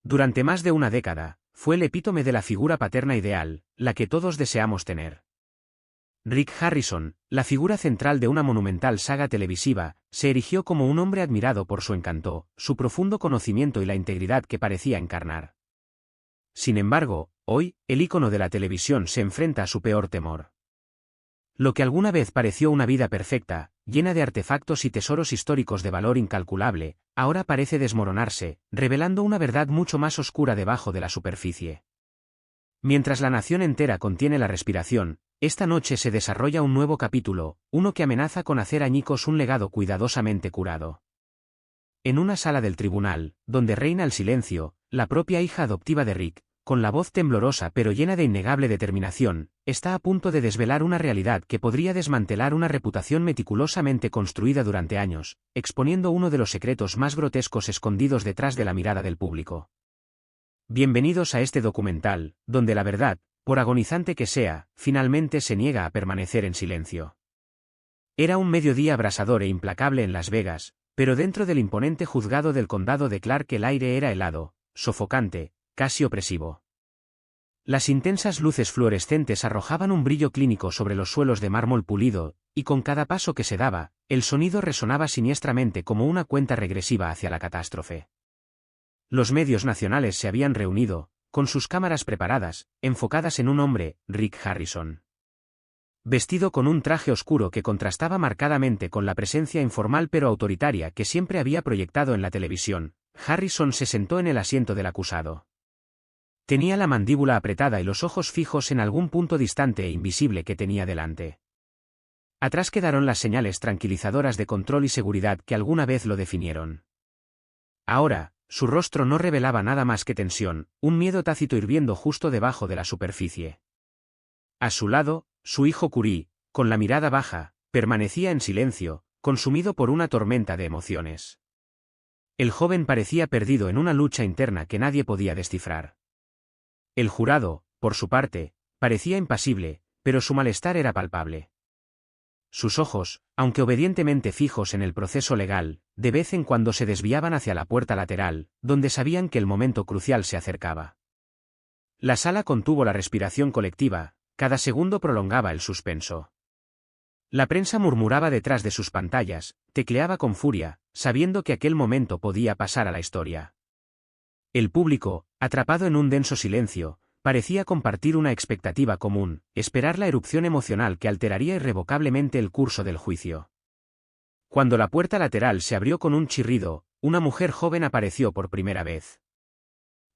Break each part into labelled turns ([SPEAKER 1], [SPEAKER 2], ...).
[SPEAKER 1] Durante más de una década, fue el epítome de la figura paterna ideal, la que todos deseamos tener. Rick Harrison, la figura central de una monumental saga televisiva, se erigió como un hombre admirado por su encanto, su profundo conocimiento y la integridad que parecía encarnar. Sin embargo, hoy, el ícono de la televisión se enfrenta a su peor temor. Lo que alguna vez pareció una vida perfecta, llena de artefactos y tesoros históricos de valor incalculable, ahora parece desmoronarse, revelando una verdad mucho más oscura debajo de la superficie. Mientras la nación entera contiene la respiración, esta noche se desarrolla un nuevo capítulo, uno que amenaza con hacer añicos un legado cuidadosamente curado. En una sala del tribunal, donde reina el silencio, la propia hija adoptiva de Rick, con la voz temblorosa pero llena de innegable determinación, está a punto de desvelar una realidad que podría desmantelar una reputación meticulosamente construida durante años, exponiendo uno de los secretos más grotescos escondidos detrás de la mirada del público. Bienvenidos a este documental, donde la verdad, por agonizante que sea, finalmente se niega a permanecer en silencio. Era un mediodía abrasador e implacable en Las Vegas, pero dentro del imponente juzgado del condado de Clark el aire era helado, sofocante, casi opresivo. Las intensas luces fluorescentes arrojaban un brillo clínico sobre los suelos de mármol pulido, y con cada paso que se daba, el sonido resonaba siniestramente como una cuenta regresiva hacia la catástrofe. Los medios nacionales se habían reunido, con sus cámaras preparadas, enfocadas en un hombre, Rick Harrison. Vestido con un traje oscuro que contrastaba marcadamente con la presencia informal pero autoritaria que siempre había proyectado en la televisión, Harrison se sentó en el asiento del acusado. Tenía la mandíbula apretada y los ojos fijos en algún punto distante e invisible que tenía delante. Atrás quedaron las señales tranquilizadoras de control y seguridad que alguna vez lo definieron. Ahora, su rostro no revelaba nada más que tensión, un miedo tácito hirviendo justo debajo de la superficie. A su lado, su hijo Curie, con la mirada baja, permanecía en silencio, consumido por una tormenta de emociones. El joven parecía perdido en una lucha interna que nadie podía descifrar. El jurado, por su parte, parecía impasible, pero su malestar era palpable. Sus ojos, aunque obedientemente fijos en el proceso legal, de vez en cuando se desviaban hacia la puerta lateral, donde sabían que el momento crucial se acercaba. La sala contuvo la respiración colectiva, cada segundo prolongaba el suspenso. La prensa murmuraba detrás de sus pantallas, tecleaba con furia, sabiendo que aquel momento podía pasar a la historia. El público, atrapado en un denso silencio, parecía compartir una expectativa común, esperar la erupción emocional que alteraría irrevocablemente el curso del juicio. Cuando la puerta lateral se abrió con un chirrido, una mujer joven apareció por primera vez.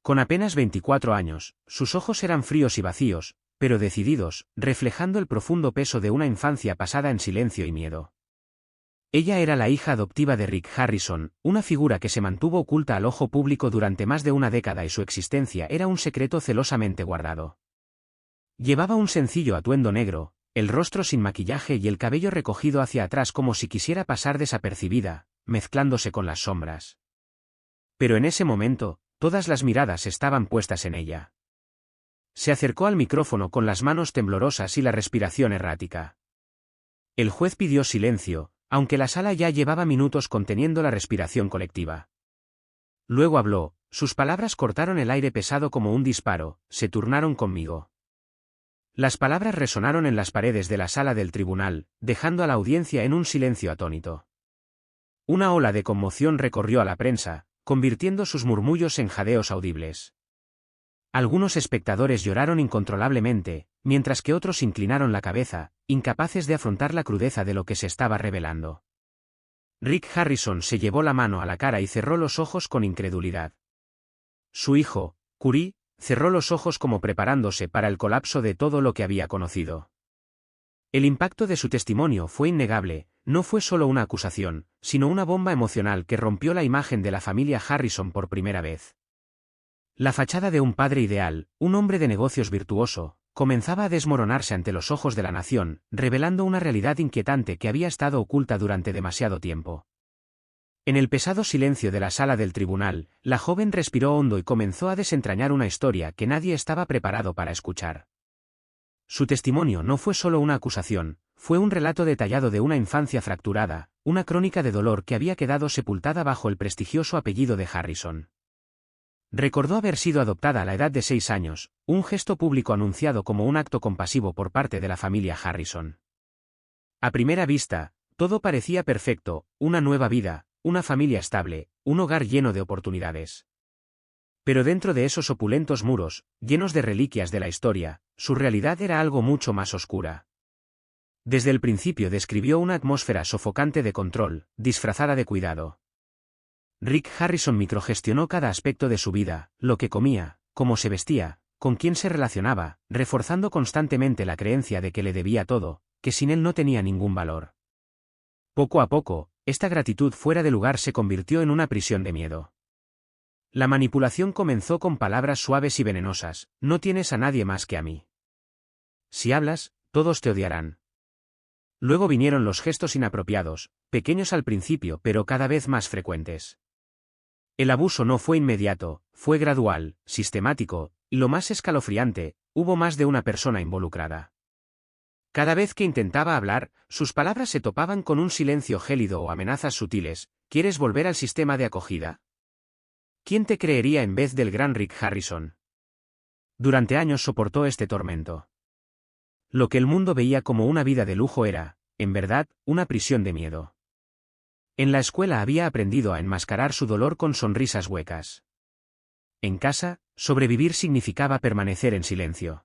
[SPEAKER 1] Con apenas 24 años, sus ojos eran fríos y vacíos, pero decididos, reflejando el profundo peso de una infancia pasada en silencio y miedo. Ella era la hija adoptiva de Rick Harrison, una figura que se mantuvo oculta al ojo público durante más de una década y su existencia era un secreto celosamente guardado. Llevaba un sencillo atuendo negro, el rostro sin maquillaje y el cabello recogido hacia atrás como si quisiera pasar desapercibida, mezclándose con las sombras. Pero en ese momento, todas las miradas estaban puestas en ella. Se acercó al micrófono con las manos temblorosas y la respiración errática. El juez pidió silencio, aunque la sala ya llevaba minutos conteniendo la respiración colectiva. Luego habló, sus palabras cortaron el aire pesado como un disparo, se turnaron conmigo. Las palabras resonaron en las paredes de la sala del tribunal, dejando a la audiencia en un silencio atónito. Una ola de conmoción recorrió a la prensa, convirtiendo sus murmullos en jadeos audibles. Algunos espectadores lloraron incontrolablemente, mientras que otros inclinaron la cabeza, incapaces de afrontar la crudeza de lo que se estaba revelando. Rick Harrison se llevó la mano a la cara y cerró los ojos con incredulidad. Su hijo, Curie, cerró los ojos como preparándose para el colapso de todo lo que había conocido. El impacto de su testimonio fue innegable, no fue solo una acusación, sino una bomba emocional que rompió la imagen de la familia Harrison por primera vez. La fachada de un padre ideal, un hombre de negocios virtuoso, comenzaba a desmoronarse ante los ojos de la nación, revelando una realidad inquietante que había estado oculta durante demasiado tiempo. En el pesado silencio de la sala del tribunal, la joven respiró hondo y comenzó a desentrañar una historia que nadie estaba preparado para escuchar. Su testimonio no fue solo una acusación, fue un relato detallado de una infancia fracturada, una crónica de dolor que había quedado sepultada bajo el prestigioso apellido de Harrison. Recordó haber sido adoptada a la edad de 6 años, un gesto público anunciado como un acto compasivo por parte de la familia Harrison. A primera vista, todo parecía perfecto, una nueva vida, una familia estable, un hogar lleno de oportunidades. Pero dentro de esos opulentos muros, llenos de reliquias de la historia, su realidad era algo mucho más oscura. Desde el principio describió una atmósfera sofocante de control, disfrazada de cuidado. Rick Harrison microgestionó cada aspecto de su vida, lo que comía, cómo se vestía, con quién se relacionaba, reforzando constantemente la creencia de que le debía todo, que sin él no tenía ningún valor. Poco a poco, esta gratitud fuera de lugar se convirtió en una prisión de miedo. La manipulación comenzó con palabras suaves y venenosas: no tienes a nadie más que a mí. Si hablas, todos te odiarán. Luego vinieron los gestos inapropiados, pequeños al principio pero cada vez más frecuentes. El abuso no fue inmediato, fue gradual, sistemático, y lo más escalofriante, hubo más de una persona involucrada. Cada vez que intentaba hablar, sus palabras se topaban con un silencio gélido o amenazas sutiles: ¿quieres volver al sistema de acogida? ¿Quién te creería en vez del gran Rick Harrison? Durante años soportó este tormento. Lo que el mundo veía como una vida de lujo era, en verdad, una prisión de miedo. En la escuela había aprendido a enmascarar su dolor con sonrisas huecas. En casa, sobrevivir significaba permanecer en silencio.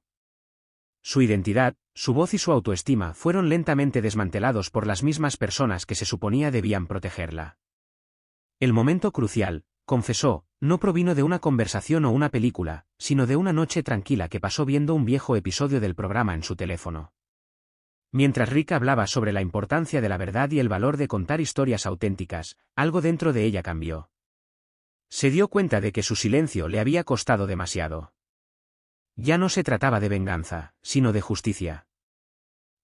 [SPEAKER 1] Su identidad, su voz y su autoestima fueron lentamente desmantelados por las mismas personas que se suponía debían protegerla. El momento crucial, confesó, no provino de una conversación o una película, sino de una noche tranquila que pasó viendo un viejo episodio del programa en su teléfono. Mientras Rick hablaba sobre la importancia de la verdad y el valor de contar historias auténticas, algo dentro de ella cambió. Se dio cuenta de que su silencio le había costado demasiado. Ya no se trataba de venganza, sino de justicia.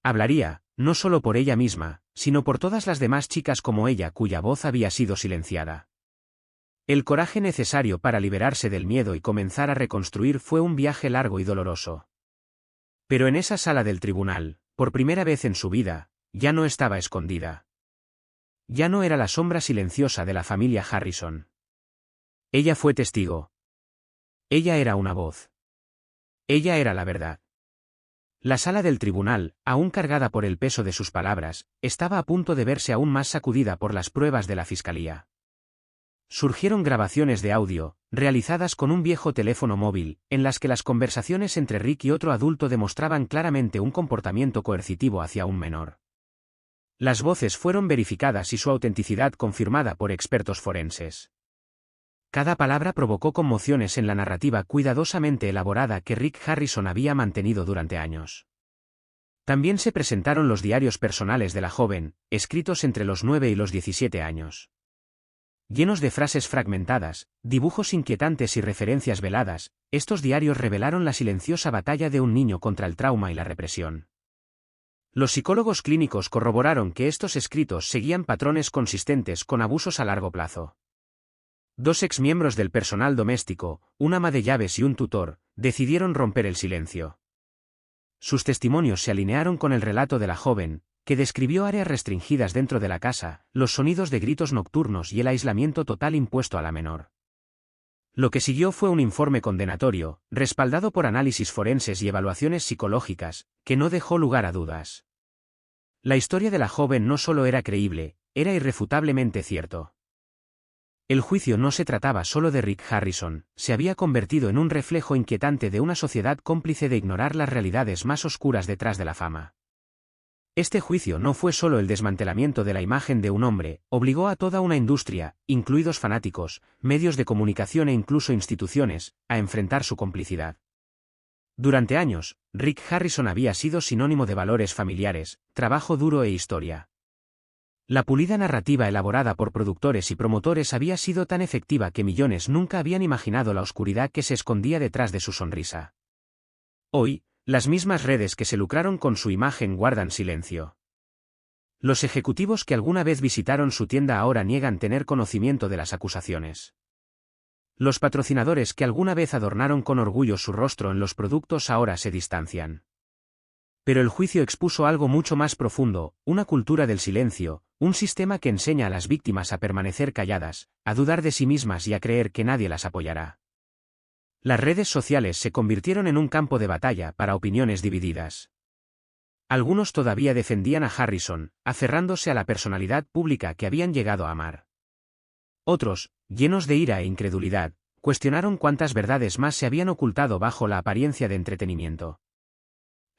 [SPEAKER 1] Hablaría, no solo por ella misma, sino por todas las demás chicas como ella cuya voz había sido silenciada. El coraje necesario para liberarse del miedo y comenzar a reconstruir fue un viaje largo y doloroso. Pero en esa sala del tribunal, por primera vez en su vida, ya no estaba escondida. Ya no era la sombra silenciosa de la familia Harrison. Ella fue testigo. Ella era una voz. Ella era la verdad. La sala del tribunal, aún cargada por el peso de sus palabras, estaba a punto de verse aún más sacudida por las pruebas de la fiscalía. Surgieron grabaciones de audio, realizadas con un viejo teléfono móvil, en las que las conversaciones entre Rick y otro adulto demostraban claramente un comportamiento coercitivo hacia un menor. Las voces fueron verificadas y su autenticidad confirmada por expertos forenses. Cada palabra provocó conmociones en la narrativa cuidadosamente elaborada que Rick Harrison había mantenido durante años. También se presentaron los diarios personales de la joven, escritos entre los 9 y los 17 años. Llenos de frases fragmentadas, dibujos inquietantes y referencias veladas, estos diarios revelaron la silenciosa batalla de un niño contra el trauma y la represión. Los psicólogos clínicos corroboraron que estos escritos seguían patrones consistentes con abusos a largo plazo. 2 exmiembros del personal doméstico, un ama de llaves y un tutor, decidieron romper el silencio. Sus testimonios se alinearon con el relato de la joven, que describió áreas restringidas dentro de la casa, los sonidos de gritos nocturnos y el aislamiento total impuesto a la menor. Lo que siguió fue un informe condenatorio, respaldado por análisis forenses y evaluaciones psicológicas, que no dejó lugar a dudas. La historia de la joven no solo era creíble, era irrefutablemente cierto. El juicio no se trataba solo de Rick Harrison, se había convertido en un reflejo inquietante de una sociedad cómplice de ignorar las realidades más oscuras detrás de la fama. Este juicio no fue solo el desmantelamiento de la imagen de un hombre, obligó a toda una industria, incluidos fanáticos, medios de comunicación e incluso instituciones, a enfrentar su complicidad. Durante años, Rick Harrison había sido sinónimo de valores familiares, trabajo duro e historia. La pulida narrativa elaborada por productores y promotores había sido tan efectiva que millones nunca habían imaginado la oscuridad que se escondía detrás de su sonrisa. Hoy, las mismas redes que se lucraron con su imagen guardan silencio. Los ejecutivos que alguna vez visitaron su tienda ahora niegan tener conocimiento de las acusaciones. Los patrocinadores que alguna vez adornaron con orgullo su rostro en los productos ahora se distancian. Pero el juicio expuso algo mucho más profundo, una cultura del silencio, un sistema que enseña a las víctimas a permanecer calladas, a dudar de sí mismas y a creer que nadie las apoyará. Las redes sociales se convirtieron en un campo de batalla para opiniones divididas. Algunos todavía defendían a Harrison, aferrándose a la personalidad pública que habían llegado a amar. Otros, llenos de ira e incredulidad, cuestionaron cuántas verdades más se habían ocultado bajo la apariencia de entretenimiento.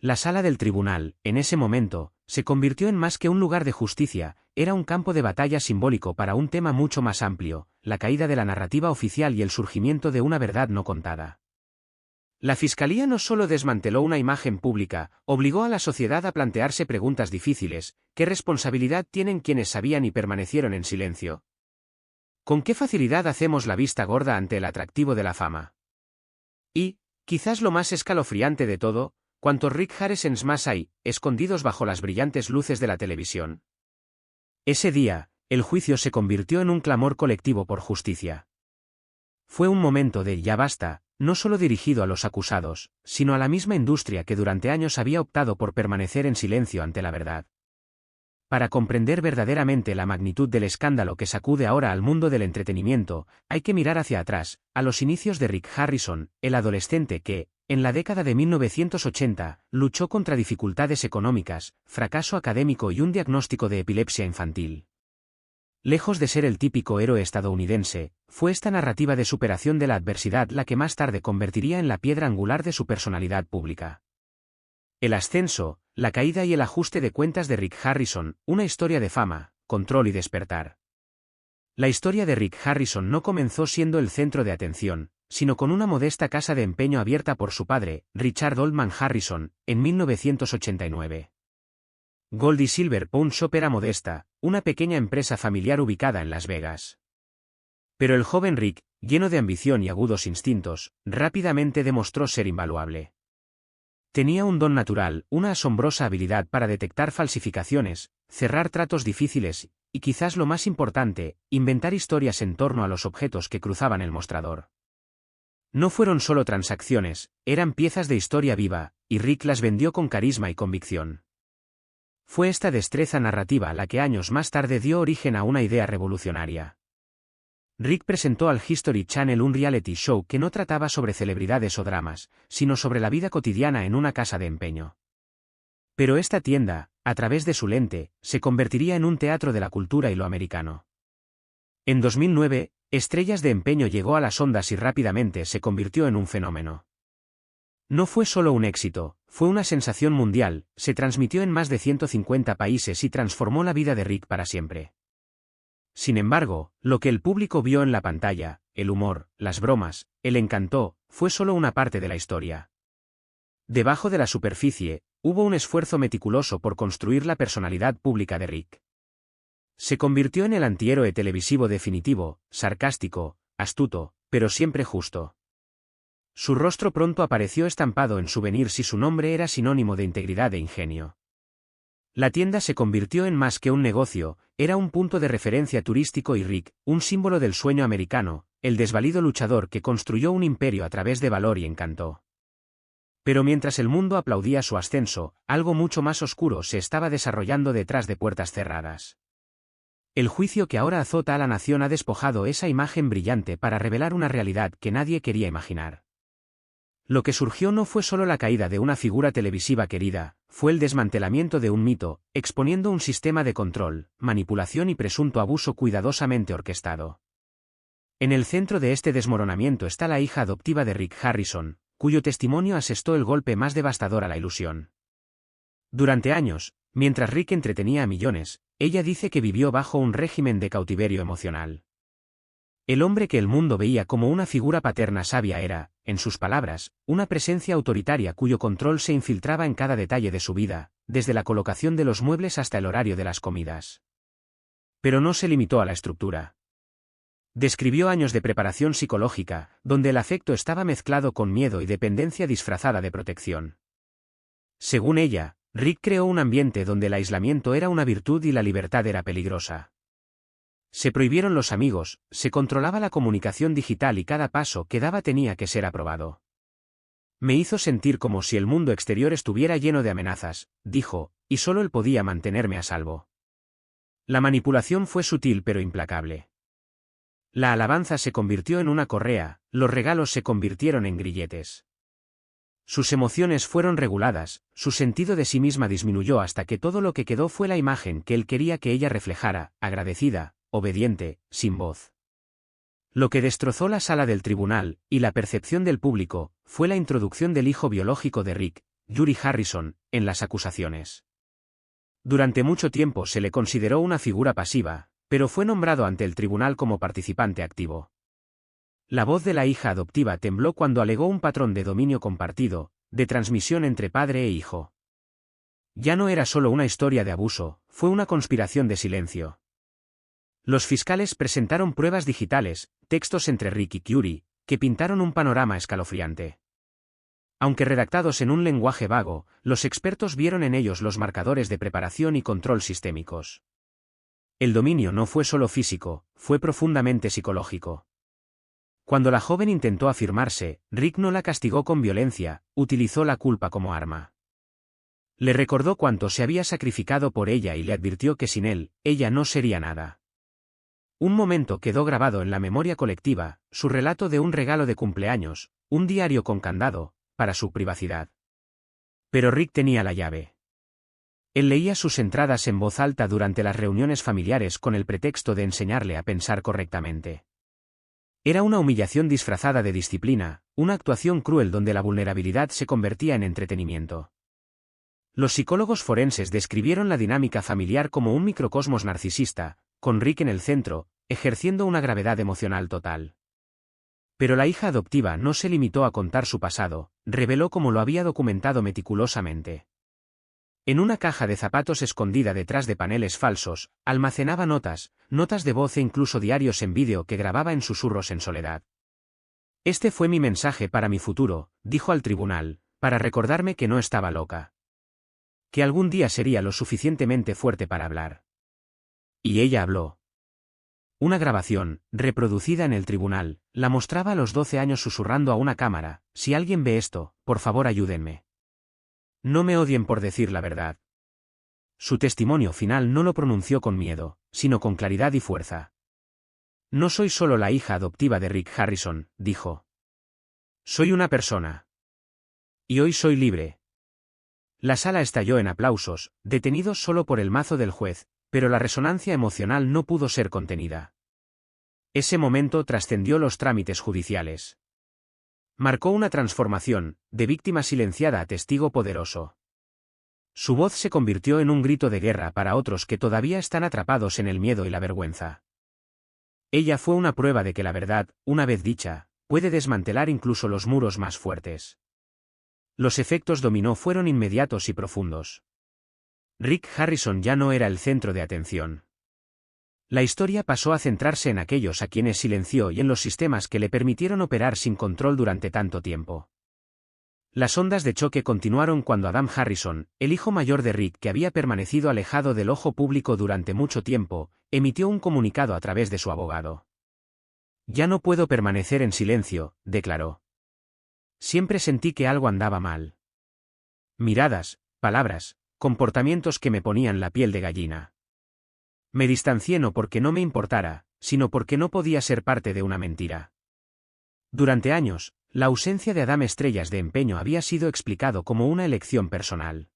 [SPEAKER 1] La sala del tribunal, en ese momento, se convirtió en más que un lugar de justicia, era un campo de batalla simbólico para un tema mucho más amplio, la caída de la narrativa oficial y el surgimiento de una verdad no contada. La Fiscalía no solo desmanteló una imagen pública, obligó a la sociedad a plantearse preguntas difíciles: ¿qué responsabilidad tienen quienes sabían y permanecieron en silencio? ¿Con qué facilidad hacemos la vista gorda ante el atractivo de la fama? Y, quizás lo más escalofriante de todo, ¿cuántos Rick Harrisons más hay, escondidos bajo las brillantes luces de la televisión? Ese día, el juicio se convirtió en un clamor colectivo por justicia. Fue un momento de «ya basta», no solo dirigido a los acusados, sino a la misma industria que durante años había optado por permanecer en silencio ante la verdad. Para comprender verdaderamente la magnitud del escándalo que sacude ahora al mundo del entretenimiento, hay que mirar hacia atrás, a los inicios de Rick Harrison, el adolescente que, en la década de 1980, luchó contra dificultades económicas, fracaso académico y un diagnóstico de epilepsia infantil. Lejos de ser el típico héroe estadounidense, fue esta narrativa de superación de la adversidad la que más tarde convertiría en la piedra angular de su personalidad pública. El ascenso, la caída y el ajuste de cuentas de Rick Harrison, una historia de fama, control y despertar. La historia de Rick Harrison no comenzó siendo el centro de atención, sino con una modesta casa de empeño abierta por su padre, Richard Oldman Harrison, en 1989. Gold y Silver Pawn Shop era modesta, una pequeña empresa familiar ubicada en Las Vegas. Pero el joven Rick, lleno de ambición y agudos instintos, rápidamente demostró ser invaluable. Tenía un don natural, una asombrosa habilidad para detectar falsificaciones, cerrar tratos difíciles, y quizás lo más importante, inventar historias en torno a los objetos que cruzaban el mostrador. No fueron solo transacciones, eran piezas de historia viva, y Rick las vendió con carisma y convicción. Fue esta destreza narrativa la que años más tarde dio origen a una idea revolucionaria. Rick presentó al History Channel un reality show que no trataba sobre celebridades o dramas, sino sobre la vida cotidiana en una casa de empeño. Pero esta tienda, a través de su lente, se convertiría en un teatro de la cultura y lo americano. En 2009, Estrellas de Empeño llegó a las ondas y rápidamente se convirtió en un fenómeno. No fue solo un éxito, fue una sensación mundial, se transmitió en más de 150 países y transformó la vida de Rick para siempre. Sin embargo, lo que el público vio en la pantalla, el humor, las bromas, el encanto, fue solo una parte de la historia. Debajo de la superficie, hubo un esfuerzo meticuloso por construir la personalidad pública de Rick. Se convirtió en el antihéroe televisivo definitivo, sarcástico, astuto, pero siempre justo. Su rostro pronto apareció estampado en souvenirs y su nombre era sinónimo de integridad e ingenio. La tienda se convirtió en más que un negocio, era un punto de referencia turístico y Rick, un símbolo del sueño americano, el desvalido luchador que construyó un imperio a través de valor y encanto. Pero mientras el mundo aplaudía su ascenso, algo mucho más oscuro se estaba desarrollando detrás de puertas cerradas. El juicio que ahora azota a la nación ha despojado esa imagen brillante para revelar una realidad que nadie quería imaginar. Lo que surgió no fue solo la caída de una figura televisiva querida, fue el desmantelamiento de un mito, exponiendo un sistema de control, manipulación y presunto abuso cuidadosamente orquestado. En el centro de este desmoronamiento está la hija adoptiva de Rick Harrison, cuyo testimonio asestó el golpe más devastador a la ilusión. Durante años, mientras Rick entretenía a millones, ella dice que vivió bajo un régimen de cautiverio emocional. El hombre que el mundo veía como una figura paterna sabia era, en sus palabras, una presencia autoritaria cuyo control se infiltraba en cada detalle de su vida, desde la colocación de los muebles hasta el horario de las comidas. Pero no se limitó a la estructura. Describió años de preparación psicológica, donde el afecto estaba mezclado con miedo y dependencia disfrazada de protección. Según ella, Rick creó un ambiente donde el aislamiento era una virtud y la libertad era peligrosa. Se prohibieron los amigos, se controlaba la comunicación digital y cada paso que daba tenía que ser aprobado. Me hizo sentir como si el mundo exterior estuviera lleno de amenazas, dijo, y solo él podía mantenerme a salvo. La manipulación fue sutil pero implacable. La alabanza se convirtió en una correa, los regalos se convirtieron en grilletes. Sus emociones fueron reguladas, su sentido de sí misma disminuyó hasta que todo lo que quedó fue la imagen que él quería que ella reflejara, agradecida, obediente, sin voz. Lo que destrozó la sala del tribunal, y la percepción del público, fue la introducción del hijo biológico de Rick, Yuri Harrison, en las acusaciones. Durante mucho tiempo se le consideró una figura pasiva, pero fue nombrado ante el tribunal como participante activo. La voz de la hija adoptiva tembló cuando alegó un patrón de dominio compartido, de transmisión entre padre e hijo. Ya no era solo una historia de abuso, fue una conspiración de silencio. Los fiscales presentaron pruebas digitales, textos entre Rick y Yuri, que pintaron un panorama escalofriante. Aunque redactados en un lenguaje vago, los expertos vieron en ellos los marcadores de preparación y control sistémicos. El dominio no fue solo físico, fue profundamente psicológico. Cuando la joven intentó afirmarse, Rick no la castigó con violencia, utilizó la culpa como arma. Le recordó cuánto se había sacrificado por ella y le advirtió que sin él, ella no sería nada. Un momento quedó grabado en la memoria colectiva, su relato de un regalo de cumpleaños, un diario con candado, para su privacidad. Pero Rick tenía la llave. Él leía sus entradas en voz alta durante las reuniones familiares con el pretexto de enseñarle a pensar correctamente. Era una humillación disfrazada de disciplina, una actuación cruel donde la vulnerabilidad se convertía en entretenimiento. Los psicólogos forenses describieron la dinámica familiar como un microcosmos narcisista, con Rick en el centro, ejerciendo una gravedad emocional total. Pero la hija adoptiva no se limitó a contar su pasado, reveló cómo lo había documentado meticulosamente. En una caja de zapatos escondida detrás de paneles falsos, almacenaba notas de voz e incluso diarios en vídeo que grababa en susurros en soledad. Este fue mi mensaje para mi futuro, dijo al tribunal, para recordarme que no estaba loca. Que algún día sería lo suficientemente fuerte para hablar. Y ella habló. Una grabación, reproducida en el tribunal, la mostraba a los 12 años susurrando a una cámara: si alguien ve esto, por favor ayúdenme. No me odien por decir la verdad. Su testimonio final no lo pronunció con miedo, sino con claridad y fuerza. No soy solo la hija adoptiva de Rick Harrison, dijo. Soy una persona. Y hoy soy libre. La sala estalló en aplausos, detenidos solo por el mazo del juez, pero la resonancia emocional no pudo ser contenida. Ese momento trascendió los trámites judiciales. Marcó una transformación, de víctima silenciada a testigo poderoso. Su voz se convirtió en un grito de guerra para otros que todavía están atrapados en el miedo y la vergüenza. Ella fue una prueba de que la verdad, una vez dicha, puede desmantelar incluso los muros más fuertes. Los efectos dominó fueron inmediatos y profundos. Rick Harrison ya no era el centro de atención. La historia pasó a centrarse en aquellos a quienes silenció y en los sistemas que le permitieron operar sin control durante tanto tiempo. Las ondas de choque continuaron cuando Adam Harrison, el hijo mayor de Rick que había permanecido alejado del ojo público durante mucho tiempo, emitió un comunicado a través de su abogado. Ya no puedo permanecer en silencio, declaró. Siempre sentí que algo andaba mal. Miradas, palabras, comportamientos que me ponían la piel de gallina. Me distancié no porque no me importara, sino porque no podía ser parte de una mentira. Durante años, la ausencia de Adam Estrellas de Empeño había sido explicado como una elección personal.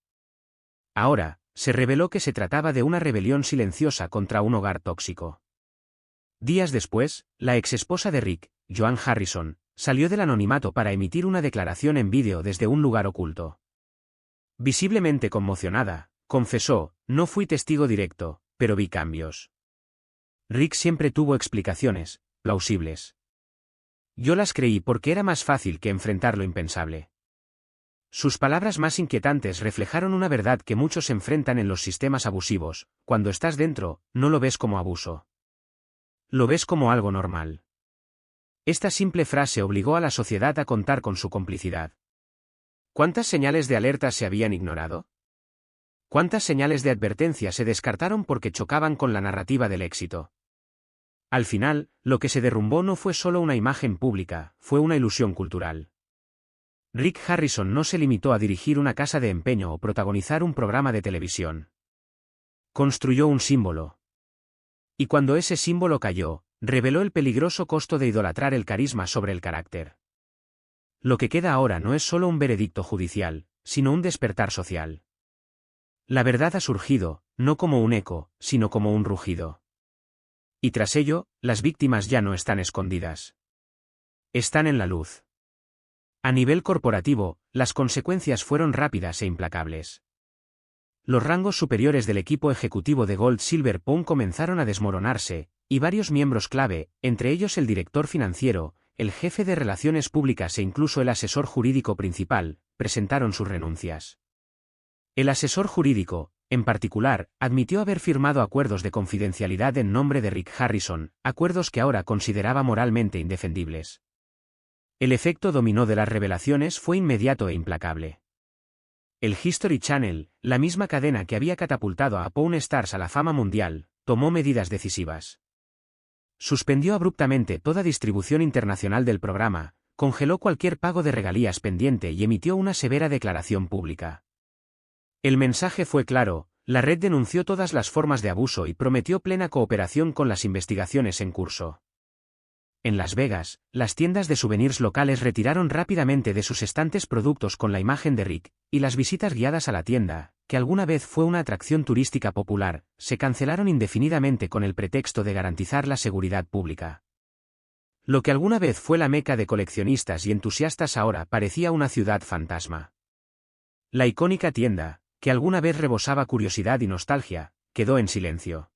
[SPEAKER 1] Ahora, se reveló que se trataba de una rebelión silenciosa contra un hogar tóxico. Días después, la exesposa de Rick, Joan Harrison, salió del anonimato para emitir una declaración en vídeo desde un lugar oculto. Visiblemente conmocionada, confesó: no fui testigo directo, pero vi cambios. Rick siempre tuvo explicaciones, plausibles. Yo las creí porque era más fácil que enfrentar lo impensable. Sus palabras más inquietantes reflejaron una verdad que muchos enfrentan en los sistemas abusivos: cuando estás dentro, no lo ves como abuso. Lo ves como algo normal. Esta simple frase obligó a la sociedad a contar con su complicidad. ¿Cuántas señales de alerta se habían ignorado? ¿Cuántas señales de advertencia se descartaron porque chocaban con la narrativa del éxito? Al final, lo que se derrumbó no fue solo una imagen pública, fue una ilusión cultural. Rick Harrison no se limitó a dirigir una casa de empeño o protagonizar un programa de televisión. Construyó un símbolo. Y cuando ese símbolo cayó, reveló el peligroso costo de idolatrar el carisma sobre el carácter. Lo que queda ahora no es solo un veredicto judicial, sino un despertar social. La verdad ha surgido, no como un eco, sino como un rugido. Y tras ello, las víctimas ya no están escondidas. Están en la luz. A nivel corporativo, las consecuencias fueron rápidas e implacables. Los rangos superiores del equipo ejecutivo de Gold Silver Phone comenzaron a desmoronarse, y varios miembros clave, entre ellos el director financiero, el jefe de relaciones públicas e incluso el asesor jurídico principal, presentaron sus renuncias. El asesor jurídico, en particular, admitió haber firmado acuerdos de confidencialidad en nombre de Rick Harrison, acuerdos que ahora consideraba moralmente indefendibles. El efecto dominó de las revelaciones fue inmediato e implacable. El History Channel, la misma cadena que había catapultado a Pawn Stars a la fama mundial, tomó medidas decisivas. Suspendió abruptamente toda distribución internacional del programa, congeló cualquier pago de regalías pendiente y emitió una severa declaración pública. El mensaje fue claro, la red denunció todas las formas de abuso y prometió plena cooperación con las investigaciones en curso. En Las Vegas, las tiendas de souvenirs locales retiraron rápidamente de sus estantes productos con la imagen de Rick, y las visitas guiadas a la tienda, que alguna vez fue una atracción turística popular, se cancelaron indefinidamente con el pretexto de garantizar la seguridad pública. Lo que alguna vez fue la meca de coleccionistas y entusiastas ahora parecía una ciudad fantasma. La icónica tienda, que alguna vez rebosaba curiosidad y nostalgia, quedó en silencio.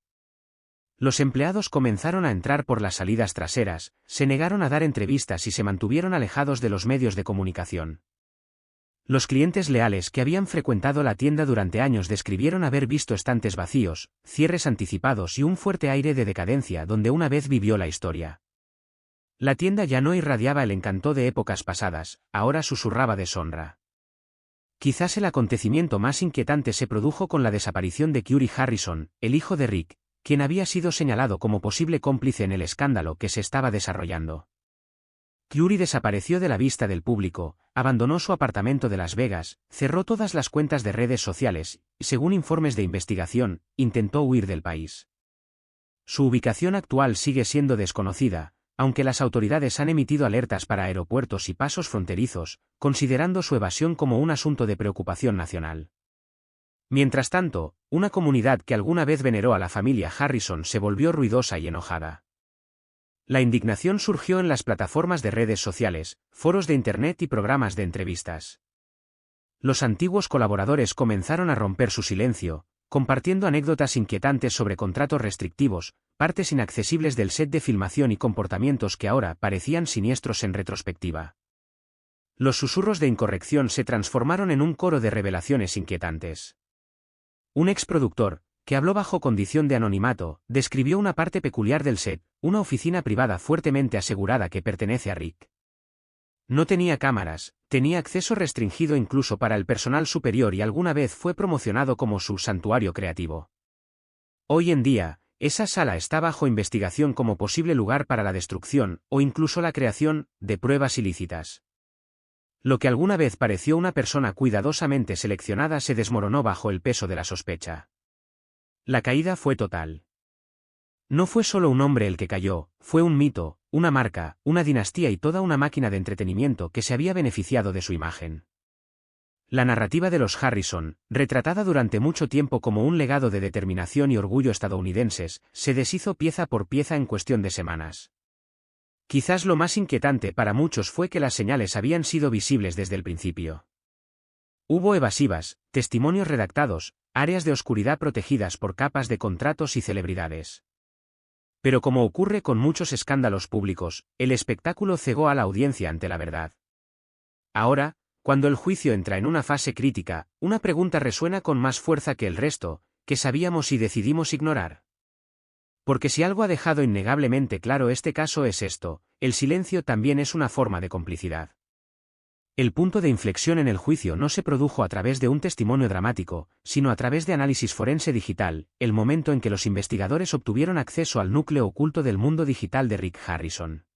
[SPEAKER 1] Los empleados comenzaron a entrar por las salidas traseras, se negaron a dar entrevistas y se mantuvieron alejados de los medios de comunicación. Los clientes leales que habían frecuentado la tienda durante años describieron haber visto estantes vacíos, cierres anticipados y un fuerte aire de decadencia donde una vez vivió la historia. La tienda ya no irradiaba el encanto de épocas pasadas, ahora susurraba deshonra. Quizás el acontecimiento más inquietante se produjo con la desaparición de Curry Harrison, el hijo de Rick, quien había sido señalado como posible cómplice en el escándalo que se estaba desarrollando. Curry desapareció de la vista del público, abandonó su apartamento de Las Vegas, cerró todas las cuentas de redes sociales, y según informes de investigación, intentó huir del país. Su ubicación actual sigue siendo desconocida, aunque las autoridades han emitido alertas para aeropuertos y pasos fronterizos, considerando su evasión como un asunto de preocupación nacional. Mientras tanto, una comunidad que alguna vez veneró a la familia Harrison se volvió ruidosa y enojada. La indignación surgió en las plataformas de redes sociales, foros de Internet y programas de entrevistas. Los antiguos colaboradores comenzaron a romper su silencio, compartiendo anécdotas inquietantes sobre contratos restrictivos, partes inaccesibles del set de filmación y comportamientos que ahora parecían siniestros en retrospectiva. Los susurros de incorrección se transformaron en un coro de revelaciones inquietantes. Un exproductor, que habló bajo condición de anonimato, describió una parte peculiar del set, una oficina privada fuertemente asegurada que pertenece a Rick. No tenía cámaras, tenía acceso restringido incluso para el personal superior y alguna vez fue promocionado como su santuario creativo. Hoy en día, esa sala está bajo investigación como posible lugar para la destrucción, o incluso la creación, de pruebas ilícitas. Lo que alguna vez pareció una persona cuidadosamente seleccionada se desmoronó bajo el peso de la sospecha. La caída fue total. No fue solo un hombre el que cayó, fue un mito, una marca, una dinastía y toda una máquina de entretenimiento que se había beneficiado de su imagen. La narrativa de los Harrison, retratada durante mucho tiempo como un legado de determinación y orgullo estadounidenses, se deshizo pieza por pieza en cuestión de semanas. Quizás lo más inquietante para muchos fue que las señales habían sido visibles desde el principio. Hubo evasivas, testimonios redactados, áreas de oscuridad protegidas por capas de contratos y celebridades. Pero como ocurre con muchos escándalos públicos, el espectáculo cegó a la audiencia ante la verdad. Ahora, cuando el juicio entra en una fase crítica, una pregunta resuena con más fuerza que el resto, ¿qué sabíamos y decidimos ignorar? Porque si algo ha dejado innegablemente claro este caso es esto, el silencio también es una forma de complicidad. El punto de inflexión en el juicio no se produjo a través de un testimonio dramático, sino a través de análisis forense digital, el momento en que los investigadores obtuvieron acceso al núcleo oculto del mundo digital de Rick Harrison.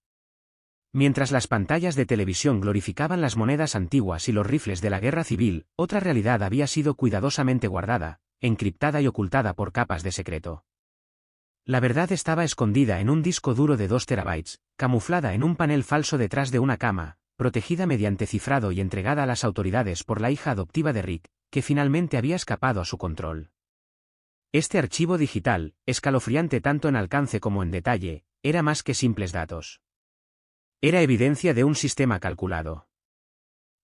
[SPEAKER 1] Mientras las pantallas de televisión glorificaban las monedas antiguas y los rifles de la guerra civil, otra realidad había sido cuidadosamente guardada, encriptada y ocultada por capas de secreto. La verdad estaba escondida en un disco duro de 2 terabytes, camuflada en un panel falso detrás de una cama, protegida mediante cifrado y entregada a las autoridades por la hija adoptiva de Rick, que finalmente había escapado a su control. Este archivo digital, escalofriante tanto en alcance como en detalle, era más que simples datos. Era evidencia de un sistema calculado.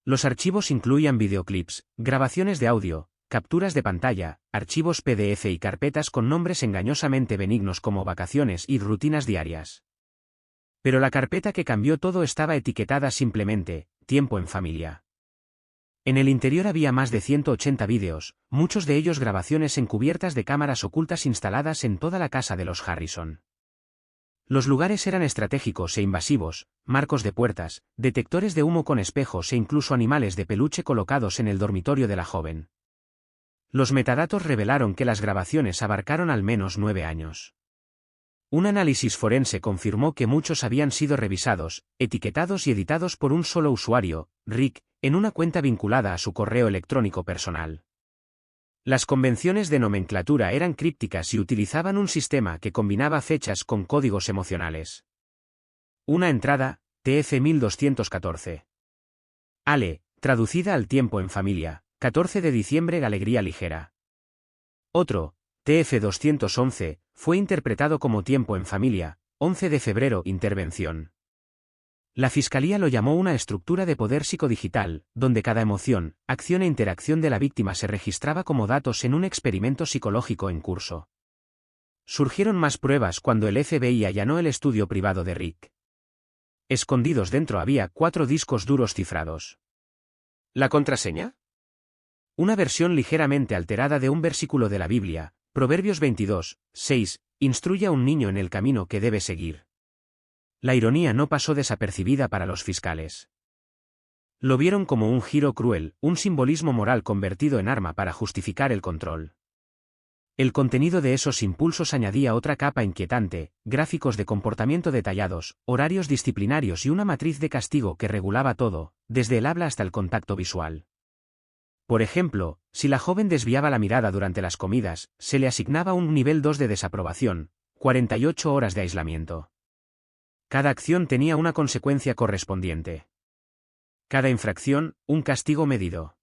[SPEAKER 1] Los archivos incluían videoclips, grabaciones de audio, capturas de pantalla, archivos PDF y carpetas con nombres engañosamente benignos como vacaciones y rutinas diarias. Pero la carpeta que cambió todo estaba etiquetada simplemente, tiempo en familia. En el interior había más de 180 vídeos, muchos de ellos grabaciones encubiertas de cámaras ocultas instaladas en toda la casa de los Harrison. Los lugares eran estratégicos e invasivos, marcos de puertas, detectores de humo con espejos e incluso animales de peluche colocados en el dormitorio de la joven. Los metadatos revelaron que las grabaciones abarcaron al menos 9 años. Un análisis forense confirmó que muchos habían sido revisados, etiquetados y editados por un solo usuario, Rick, en una cuenta vinculada a su correo electrónico personal. Las convenciones de nomenclatura eran crípticas y utilizaban un sistema que combinaba fechas con códigos emocionales. Una entrada, TF1214. Ale, traducida al tiempo en familia, 14 de diciembre alegría ligera. Otro, TF211, fue interpretado como tiempo en familia, 11 de febrero intervención. La fiscalía lo llamó una estructura de poder psicodigital, donde cada emoción, acción e interacción de la víctima se registraba como datos en un experimento psicológico en curso. Surgieron más pruebas cuando el FBI allanó el estudio privado de Rick. Escondidos dentro había 4 discos duros cifrados. ¿La contraseña? Una versión ligeramente alterada de un versículo de la Biblia, Proverbios 22, 6, instruye a un niño en el camino que debe seguir. La ironía no pasó desapercibida para los fiscales. Lo vieron como un giro cruel, un simbolismo moral convertido en arma para justificar el control. El contenido de esos impulsos añadía otra capa inquietante, gráficos de comportamiento detallados, horarios disciplinarios y una matriz de castigo que regulaba todo, desde el habla hasta el contacto visual. Por ejemplo, si la joven desviaba la mirada durante las comidas, se le asignaba un nivel 2 de desaprobación, 48 horas de aislamiento. Cada acción tenía una consecuencia correspondiente. Cada infracción, un castigo medido.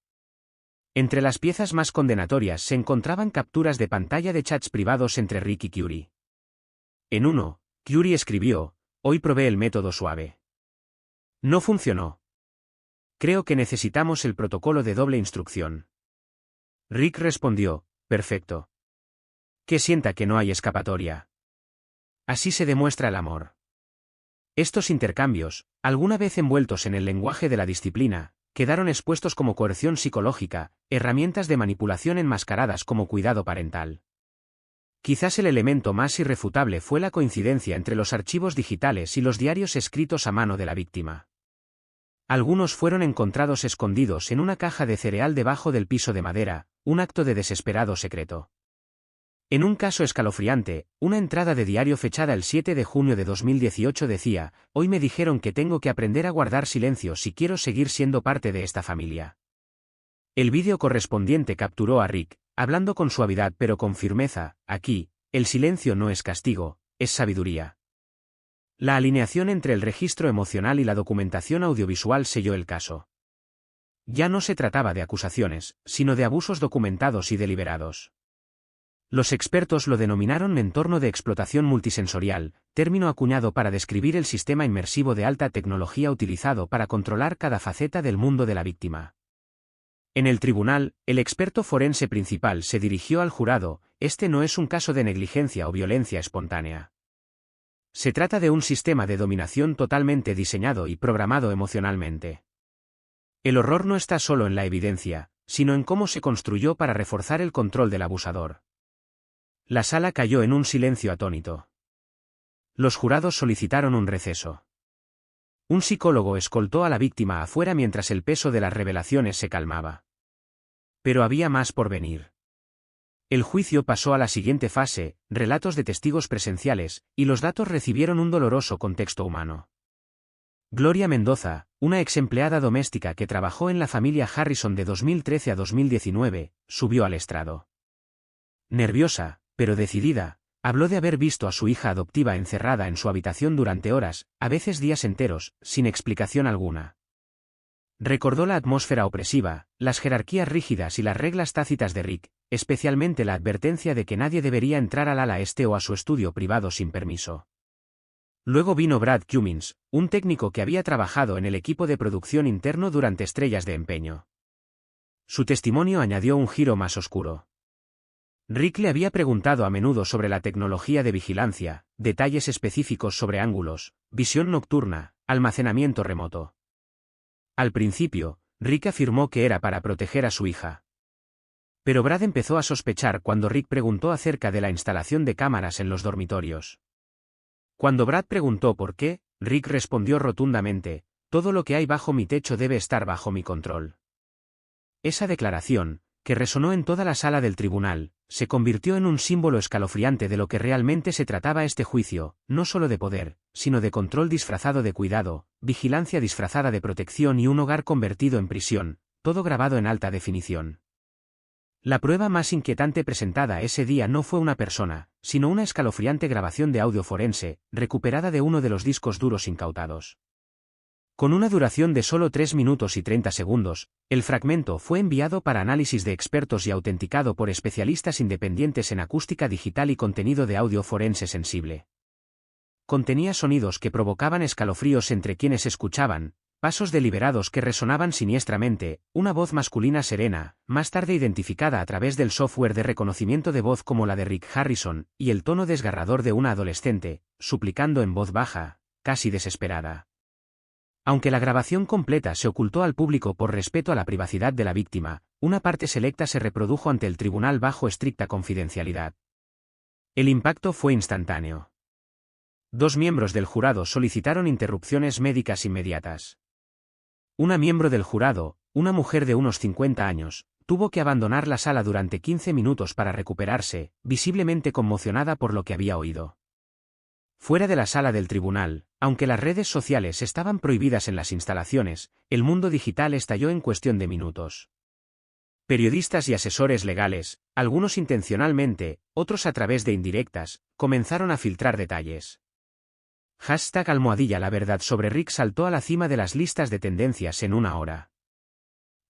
[SPEAKER 1] Entre las piezas más condenatorias se encontraban capturas de pantalla de chats privados entre Rick y Curie. En uno, Curie escribió: "Hoy probé el método suave. No funcionó. Creo que necesitamos el protocolo de doble instrucción". Rick respondió: "Perfecto. Que sienta que no hay escapatoria". Así se demuestra el amor. Estos intercambios, alguna vez envueltos en el lenguaje de la disciplina, quedaron expuestos como coerción psicológica, herramientas de manipulación enmascaradas como cuidado parental. Quizás el elemento más irrefutable fue la coincidencia entre los archivos digitales y los diarios escritos a mano de la víctima. Algunos fueron encontrados escondidos en una caja de cereal debajo del piso de madera, un acto de desesperado secreto. En un caso escalofriante, una entrada de diario fechada el 7 de junio de 2018 decía: "Hoy me dijeron que tengo que aprender a guardar silencio si quiero seguir siendo parte de esta familia". El vídeo correspondiente capturó a Rick, hablando con suavidad pero con firmeza: "Aquí, el silencio no es castigo, es sabiduría". La alineación entre el registro emocional y la documentación audiovisual selló el caso. Ya no se trataba de acusaciones, sino de abusos documentados y deliberados. Los expertos lo denominaron entorno de explotación multisensorial, término acuñado para describir el sistema inmersivo de alta tecnología utilizado para controlar cada faceta del mundo de la víctima. En el tribunal, el experto forense principal se dirigió al jurado: "Este no es un caso de negligencia o violencia espontánea. Se trata de un sistema de dominación totalmente diseñado y programado emocionalmente. El horror no está solo en la evidencia, sino en cómo se construyó para reforzar el control del abusador". La sala cayó en un silencio atónito. Los jurados solicitaron un receso. Un psicólogo escoltó a la víctima afuera mientras el peso de las revelaciones se calmaba. Pero había más por venir. El juicio pasó a la siguiente fase: relatos de testigos presenciales, y los datos recibieron un doloroso contexto humano. Gloria Mendoza, una ex empleada doméstica que trabajó en la familia Harrison de 2013 a 2019, subió al estrado. Nerviosa, pero decidida, Habló de haber visto a su hija adoptiva encerrada en su habitación durante horas, a veces días enteros, sin explicación alguna. Recordó la atmósfera opresiva, las jerarquías rígidas y las reglas tácitas de Rick, especialmente la advertencia de que nadie debería entrar al ala este o a su estudio privado sin permiso. Luego vino Brad Cummins, un técnico que había trabajado en el equipo de producción interno durante Estrellas de Empeño. Su testimonio añadió un giro más oscuro. Rick le había preguntado a menudo sobre la tecnología de vigilancia, detalles específicos sobre ángulos, visión nocturna, almacenamiento remoto. Al principio, Rick afirmó que era para proteger a su hija. Pero Brad empezó a sospechar cuando Rick preguntó acerca de la instalación de cámaras en los dormitorios. Cuando Brad preguntó por qué, Rick respondió rotundamente: todo lo que hay bajo mi techo debe estar bajo mi control. Esa declaración, que resonó en toda la sala del tribunal, se convirtió en un símbolo escalofriante de lo que realmente se trataba este juicio, no solo de poder, sino de control disfrazado de cuidado, vigilancia disfrazada de protección y un hogar convertido en prisión, todo grabado en alta definición. La prueba más inquietante presentada ese día no fue una persona, sino una escalofriante grabación de audio forense, recuperada de uno de los discos duros incautados. Con una duración de solo 3 minutos y 30 segundos, el fragmento fue enviado para análisis de expertos y autenticado por especialistas independientes en acústica digital y contenido de audio forense sensible. Contenía sonidos que provocaban escalofríos entre quienes escuchaban, pasos deliberados que resonaban siniestramente, una voz masculina serena, más tarde identificada a través del software de reconocimiento de voz como la de Rick Harrison, y el tono desgarrador de una adolescente, suplicando en voz baja, casi desesperada. Aunque la grabación completa se ocultó al público por respeto a la privacidad de la víctima, una parte selecta se reprodujo ante el tribunal bajo estricta confidencialidad. El impacto fue instantáneo. 2 miembros del jurado solicitaron interrupciones médicas inmediatas. Una miembro del jurado, una mujer de unos 50 años, tuvo que abandonar la sala durante 15 minutos para recuperarse, visiblemente conmocionada por lo que había oído. Fuera de la sala del tribunal, aunque las redes sociales estaban prohibidas en las instalaciones, el mundo digital estalló en cuestión de minutos. Periodistas y asesores legales, algunos intencionalmente, otros a través de indirectas, comenzaron a filtrar detalles. #la verdad sobre Rick saltó a la cima de las listas de tendencias en una hora.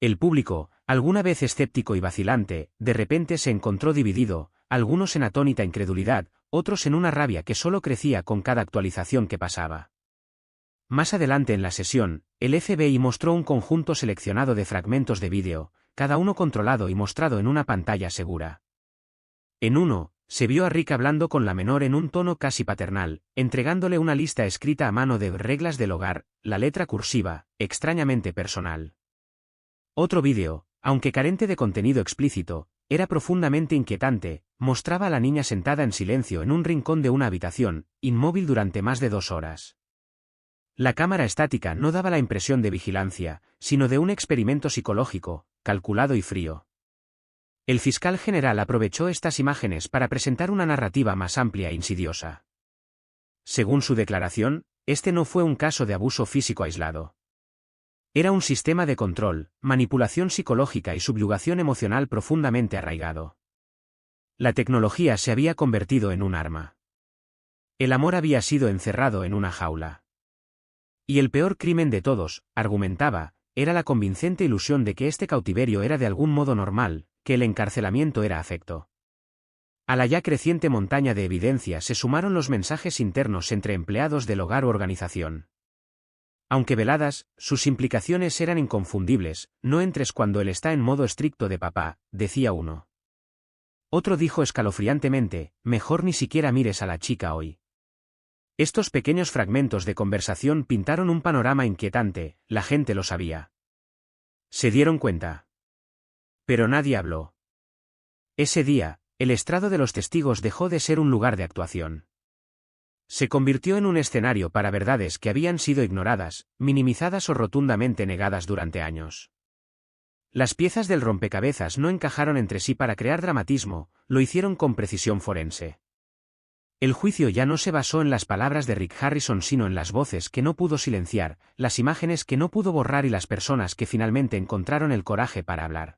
[SPEAKER 1] El público, alguna vez escéptico y vacilante, de repente se encontró dividido, algunos en atónita incredulidad, otros en una rabia que solo crecía con cada actualización que pasaba. Más adelante en la sesión, el FBI mostró un conjunto seleccionado de fragmentos de vídeo, cada uno controlado y mostrado en una pantalla segura. En uno, se vio a Rick hablando con la menor en un tono casi paternal, entregándole una lista escrita a mano de reglas del hogar, la letra cursiva, extrañamente personal. Otro vídeo, aunque carente de contenido explícito, era profundamente inquietante, mostraba a la niña sentada en silencio en un rincón de una habitación, inmóvil durante más de 2 horas. La cámara estática no daba la impresión de vigilancia, sino de un experimento psicológico, calculado y frío. El fiscal general aprovechó estas imágenes para presentar una narrativa más amplia e insidiosa. Según su declaración, este no fue un caso de abuso físico aislado. Era un sistema de control, manipulación psicológica y subyugación emocional profundamente arraigado. La tecnología se había convertido en un arma. El amor había sido encerrado en una jaula. Y el peor crimen de todos, argumentaba, era la convincente ilusión de que este cautiverio era de algún modo normal, que el encarcelamiento era afecto. A la ya creciente montaña de evidencia se sumaron los mensajes internos entre empleados del hogar u organización. Aunque veladas, sus implicaciones eran inconfundibles: no entres cuando él está en modo estricto de papá, decía uno. Otro dijo escalofriantemente: mejor ni siquiera mires a la chica hoy. Estos pequeños fragmentos de conversación pintaron un panorama inquietante, la gente lo sabía. Se dieron cuenta. Pero nadie habló. Ese día, el estrado de los testigos dejó de ser un lugar de actuación. Se convirtió en un escenario para verdades que habían sido ignoradas, minimizadas o rotundamente negadas durante años. Las piezas del rompecabezas no encajaron entre sí para crear dramatismo, lo hicieron con precisión forense. El juicio ya no se basó en las palabras de Rick Harrison sino en las voces que no pudo silenciar, las imágenes que no pudo borrar y las personas que finalmente encontraron el coraje para hablar.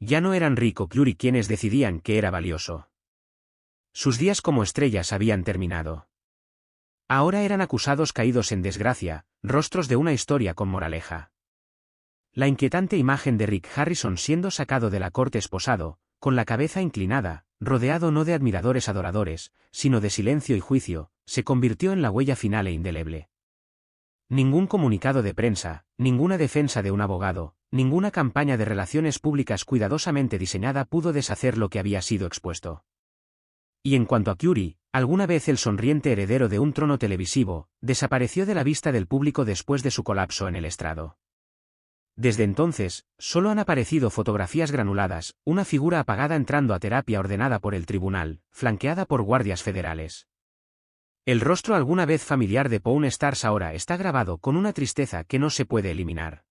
[SPEAKER 1] ya no eran Rick o Curie quienes decidían que era valioso. Sus días como estrellas habían terminado. Ahora eran acusados caídos en desgracia, rostros de una historia con moraleja. La inquietante imagen de Rick Harrison siendo sacado de la corte esposado, con la cabeza inclinada, rodeado no de admiradores adoradores, sino de silencio y juicio, se convirtió en la huella final e indeleble. Ningún comunicado de prensa, ninguna defensa de un abogado, ninguna campaña de relaciones públicas cuidadosamente diseñada pudo deshacer lo que había sido expuesto. Y en cuanto a Curie, alguna vez el sonriente heredero de un trono televisivo, desapareció de la vista del público después de su colapso en el estrado. Desde entonces, solo han aparecido fotografías granuladas, una figura apagada entrando a terapia ordenada por el tribunal, flanqueada por guardias federales. El rostro alguna vez familiar de Pawn Stars ahora está grabado con una tristeza que no se puede eliminar.